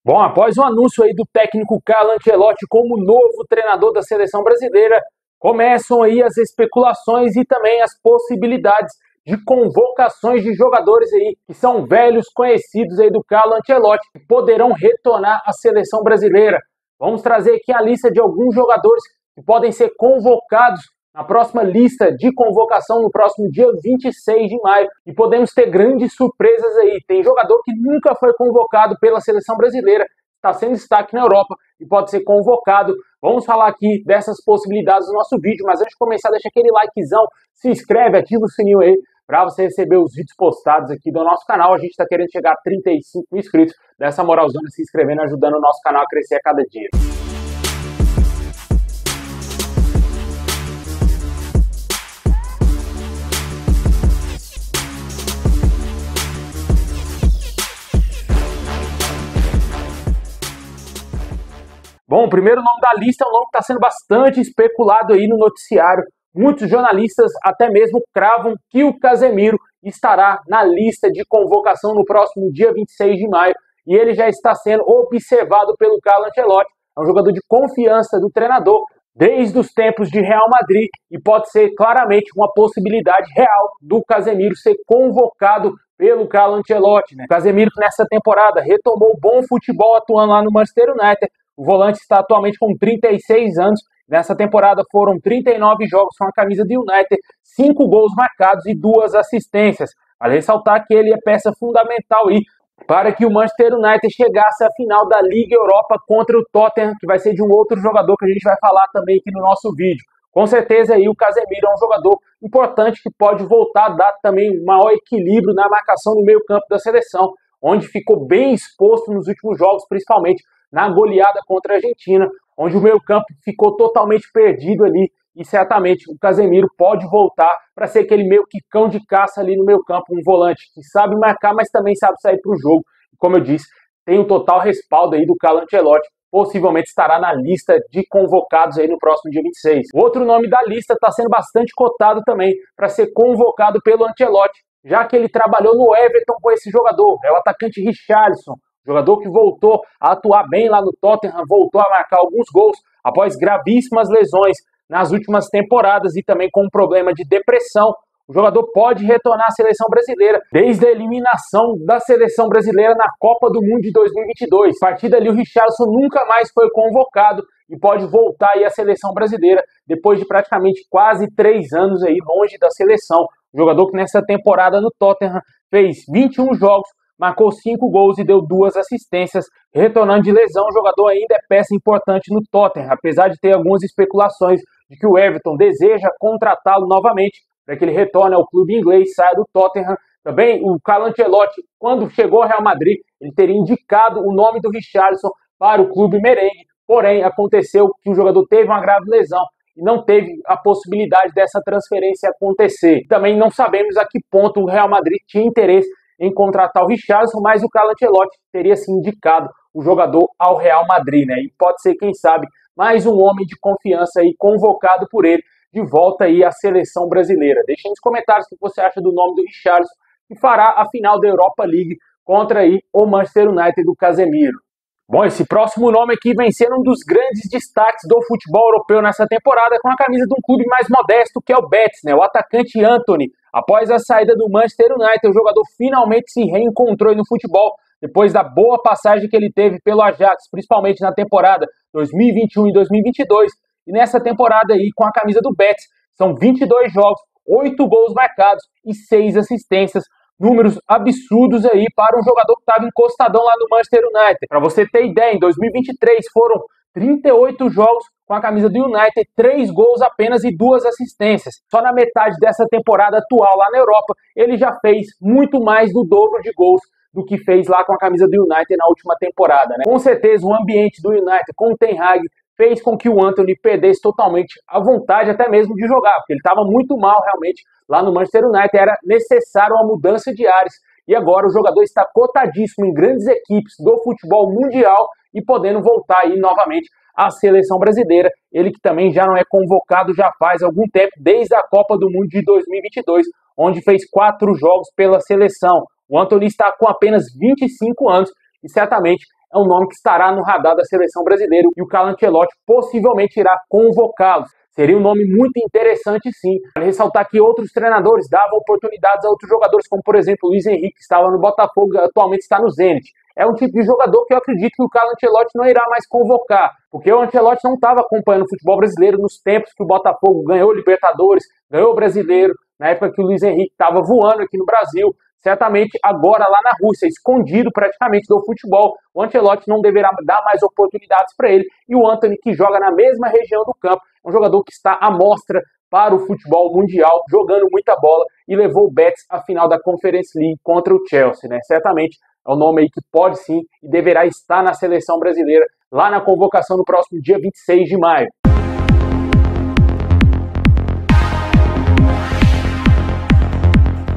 Bom, após o anúncio aí do técnico Carlo Ancelotti como novo treinador da seleção brasileira, começam aí as especulações e também as possibilidades de convocações de jogadores aí que são velhos conhecidos aí do Carlo Ancelotti que poderão retornar à seleção brasileira. Vamos trazer aqui a lista de alguns jogadores que podem ser convocados na próxima lista de convocação no próximo dia 26 de maio. E podemos ter grandes surpresas aí. Tem jogador que nunca foi convocado pela seleção brasileira, está sendo destaque na Europa e pode ser convocado. Vamos falar aqui dessas possibilidades no nosso vídeo, mas antes de começar, deixa aquele likezão, se inscreve, ativa o sininho aí para você receber os vídeos postados aqui do nosso canal. A gente está querendo chegar a 35 mil inscritos. Dessa moralzona, se inscrevendo, ajudando o nosso canal a crescer a cada dia. Bom, o primeiro nome da lista é um nome que está sendo bastante especulado aí no noticiário. Muitos jornalistas até mesmo cravam que o Casemiro estará na lista de convocação no próximo dia 26 de maio. E ele já está sendo observado pelo Carlo Ancelotti. É um jogador de confiança do treinador desde os tempos de Real Madrid e pode ser claramente uma possibilidade real do Casemiro ser convocado pelo Carlo Ancelotti, né? O Casemiro nessa temporada retomou bom futebol atuando lá no Manchester United. O volante está atualmente com 36 anos. Nessa temporada foram 39 jogos com a camisa do United, 5 gols marcados e 2 assistências. Vale ressaltar que ele é peça fundamental aí para que o Manchester United chegasse à final da Liga Europa contra o Tottenham, que vai ser de um outro jogador que a gente vai falar também aqui no nosso vídeo. Com certeza aí o Casemiro é um jogador importante que pode voltar a dar também um maior equilíbrio na marcação no meio campo da seleção, onde ficou bem exposto nos últimos jogos, principalmente na goleada contra a Argentina, onde o meio-campo ficou totalmente perdido ali, e certamente o Casemiro pode voltar para ser aquele meio que cão de caça ali no meio-campo, um volante que sabe marcar, mas também sabe sair para o jogo. Como eu disse, tem um total respaldo aí do Carlo Ancelotti, possivelmente estará na lista de convocados aí no próximo dia 26. O outro nome da lista está sendo bastante cotado também para ser convocado pelo Ancelotti, já que ele trabalhou no Everton com esse jogador, é o atacante Richarlison. Jogador que voltou a atuar bem lá no Tottenham, voltou a marcar alguns gols após gravíssimas lesões nas últimas temporadas e também com um problema de depressão. O jogador pode retornar à seleção brasileira desde a eliminação da seleção brasileira na Copa do Mundo de 2022. A partir dali o Richarlison nunca mais foi convocado e pode voltar aí à seleção brasileira depois de praticamente quase 3 anos aí longe da seleção. O jogador que nessa temporada no Tottenham fez 21 jogos, marcou 5 gols e deu 2 assistências. Retornando de lesão, o jogador ainda é peça importante no Tottenham, apesar de ter algumas especulações de que o Everton deseja contratá-lo novamente para que ele retorne ao clube inglês, saia do Tottenham. Também o Carlo Ancelotti, quando chegou ao Real Madrid, ele teria indicado o nome do Richarlison para o clube merengue, porém aconteceu que o jogador teve uma grave lesão e não teve a possibilidade dessa transferência acontecer. Também não sabemos a que ponto o Real Madrid tinha interesse em contratar o Richarlison, mas o Carlo Ancelotti teria se indicado o jogador ao Real Madrid, né? E pode ser, quem sabe, mais um homem de confiança aí convocado por ele de volta aí à seleção brasileira. Deixe nos comentários o que você acha do nome do Richarlison, que fará a final da Europa League contra aí o Manchester United do Casemiro. Bom, esse próximo nome aqui vem sendo um dos grandes destaques do futebol europeu nessa temporada, com a camisa de um clube mais modesto, que é o Betis, né? O atacante Antony. Após a saída do Manchester United, o jogador finalmente se reencontrou no futebol, depois da boa passagem que ele teve pelo Ajax, principalmente na temporada 2021 e 2022. E nessa temporada aí, com a camisa do Betis, são 22 jogos, 8 gols marcados e 6 assistências. Números absurdos aí para um jogador que estava encostadão lá no Manchester United. Para você ter ideia, em 2023 foram 38 jogos com a camisa do United, 3 gols apenas e 2 assistências. Só na metade dessa temporada atual lá na Europa, ele já fez muito mais do dobro de gols do que fez lá com a camisa do United na última temporada, né? Com certeza o ambiente do United com o Ten Hag fez com que o Antony perdesse totalmente a vontade até mesmo de jogar, porque ele estava muito mal realmente lá no Manchester United, era necessário uma mudança de ares, e agora o jogador está cotadíssimo em grandes equipes do futebol mundial e podendo voltar aí novamente à seleção brasileira, ele que também já não é convocado já faz algum tempo, desde a Copa do Mundo de 2022, onde fez 4 jogos pela seleção. O Antony está com apenas 25 anos e certamente é um nome que estará no radar da seleção brasileira e o Carlo Ancelotti possivelmente irá convocá-los. Seria um nome muito interessante, sim. Vale ressaltar que outros treinadores davam oportunidades a outros jogadores, como por exemplo o Luiz Henrique, que estava no Botafogo e atualmente está no Zenit. É um tipo de jogador que eu acredito que o Carlo Ancelotti não irá mais convocar, porque o Ancelotti não estava acompanhando o futebol brasileiro nos tempos que o Botafogo ganhou Libertadores, ganhou o Brasileiro, na época que o Luiz Henrique estava voando aqui no Brasil. Certamente agora lá na Rússia, escondido praticamente do futebol, o Ancelotti não deverá dar mais oportunidades para ele. E o Antony, que joga na mesma região do campo, é um jogador que está à mostra para o futebol mundial, jogando muita bola e levou o Betis à final da Conference League contra o Chelsea, né? Certamente é um nome aí que pode sim e deverá estar na seleção brasileira lá na convocação no próximo dia 26 de maio.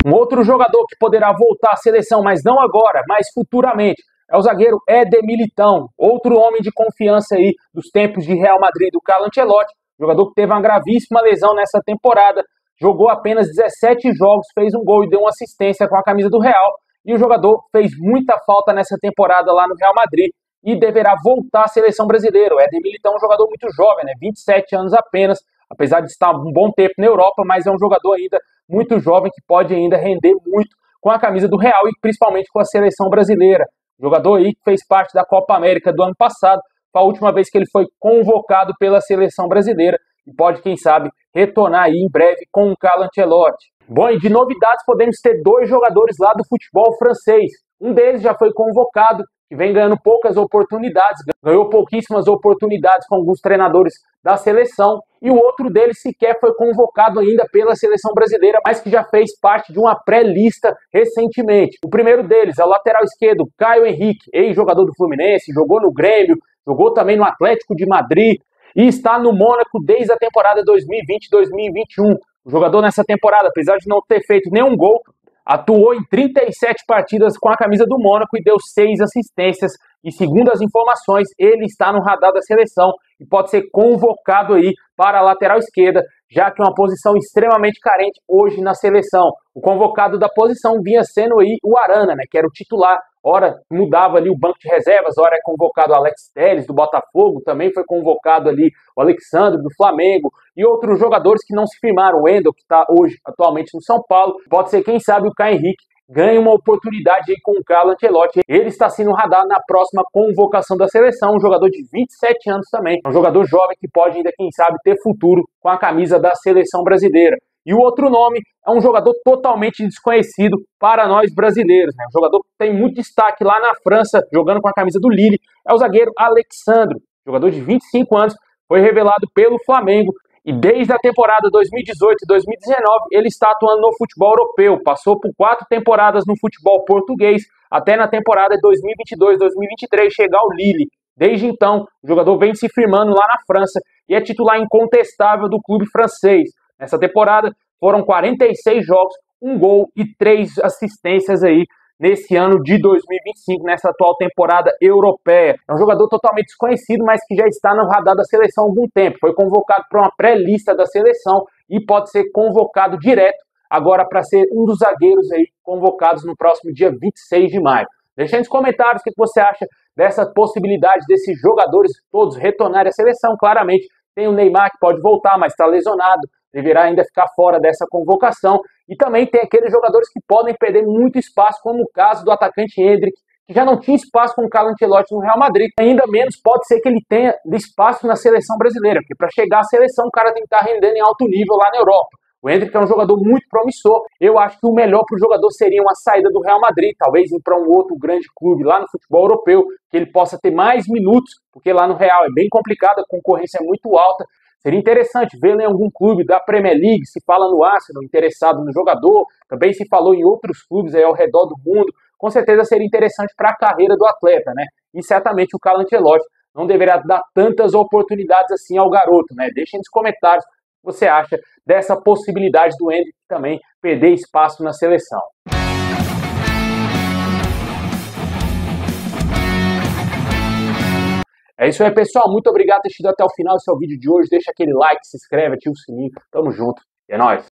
Um outro jogador que poderá voltar à seleção, mas não agora, mas futuramente, é o zagueiro Éder Militão, outro homem de confiança aí dos tempos de Real Madrid do Carlo Ancelotti, jogador que teve uma gravíssima lesão nessa temporada, jogou apenas 17 jogos, fez um gol e deu uma assistência com a camisa do Real, e o jogador fez muita falta nessa temporada lá no Real Madrid e deverá voltar à seleção brasileira. O Éder Militão é um jogador muito jovem, né? 27 anos apenas, apesar de estar um bom tempo na Europa, mas é um jogador ainda muito jovem que pode ainda render muito com a camisa do Real e principalmente com a seleção brasileira. Jogador aí que fez parte da Copa América do ano passado, foi a última vez que ele foi convocado pela seleção brasileira e pode, quem sabe, retornar aí em breve com o Carlo Ancelotti. Bom, e de novidades podemos ter dois jogadores lá do futebol francês. Um deles já foi convocado, que vem ganhando poucas oportunidades, ganhou pouquíssimas oportunidades com alguns treinadores da seleção, e o outro deles sequer foi convocado ainda pela seleção brasileira, mas que já fez parte de uma pré-lista recentemente. O primeiro deles é o lateral esquerdo, Caio Henrique, ex-jogador do Fluminense, jogou no Grêmio, jogou também no Atlético de Madrid, e está no Mônaco desde a temporada 2020-2021. O jogador nessa temporada, apesar de não ter feito nenhum gol, atuou em 37 partidas com a camisa do Mônaco e deu 6 assistências. E segundo as informações, ele está no radar da seleção e pode ser convocado aí para a lateral esquerda, já que é uma posição extremamente carente hoje na seleção. O convocado da posição vinha sendo aí o Arana, né, que era o titular. Ora mudava ali o banco de reservas, ora é convocado o Alex Telles do Botafogo, também foi convocado ali o Alexandre do Flamengo e outros jogadores que não se firmaram. O Wendel, que está hoje atualmente no São Paulo, pode ser, quem sabe, o Caio Henrique ganha uma oportunidade aí com o Carlo Ancelotti. Ele está sendo radar na próxima convocação da seleção, um jogador de 27 anos também, um jogador jovem que pode ainda, quem sabe, ter futuro com a camisa da seleção brasileira. E o outro nome é um jogador totalmente desconhecido para nós brasileiros, né? Um jogador que tem muito destaque lá na França, jogando com a camisa do Lille, é o zagueiro Alexandre, jogador de 25 anos, foi revelado pelo Flamengo. E desde a temporada 2018 e 2019, ele está atuando no futebol europeu. Passou por 4 temporadas no futebol português, até na temporada 2022-2023 chegar ao Lille. Desde então, o jogador vem se firmando lá na França e é titular incontestável do clube francês. Nessa temporada, foram 46 jogos, 1 gol e 3 assistências aí nesse ano de 2025, nessa atual temporada europeia. É um jogador totalmente desconhecido, mas que já está no radar da seleção há algum tempo. Foi convocado para uma pré-lista da seleção e pode ser convocado direto agora para ser um dos zagueiros aí convocados no próximo dia 26 de maio. Deixa aí nos comentários o que você acha dessa possibilidade desses jogadores todos retornarem à seleção. Claramente tem o Neymar que pode voltar, mas está lesionado, deverá ainda ficar fora dessa convocação. E também tem aqueles jogadores que podem perder muito espaço, como o caso do atacante Endrick, que já não tinha espaço com o Carlo Ancelotti no Real Madrid. Ainda menos pode ser que ele tenha espaço na seleção brasileira, porque para chegar à seleção o cara tem que estar rendendo em alto nível lá na Europa. O Endrick é um jogador muito promissor. Eu acho que o melhor para o jogador seria uma saída do Real Madrid, talvez ir para um outro grande clube lá no futebol europeu, que ele possa ter mais minutos, porque lá no Real é bem complicado, a concorrência é muito alta. Seria interessante vê-lo em algum clube da Premier League, se fala no Arsenal, interessado no jogador, também se falou em outros clubes aí ao redor do mundo. Com certeza seria interessante para a carreira do atleta, né? E certamente o Carlo Ancelotti não deverá dar tantas oportunidades assim ao garoto, né? Deixem nos comentários o que você acha dessa possibilidade do Endrick também perder espaço na seleção. É isso aí, pessoal. Muito obrigado por ter assistido até o final desse vídeo de hoje. Deixa aquele like, se inscreve, ativa o sininho. Tamo junto. E é nóis.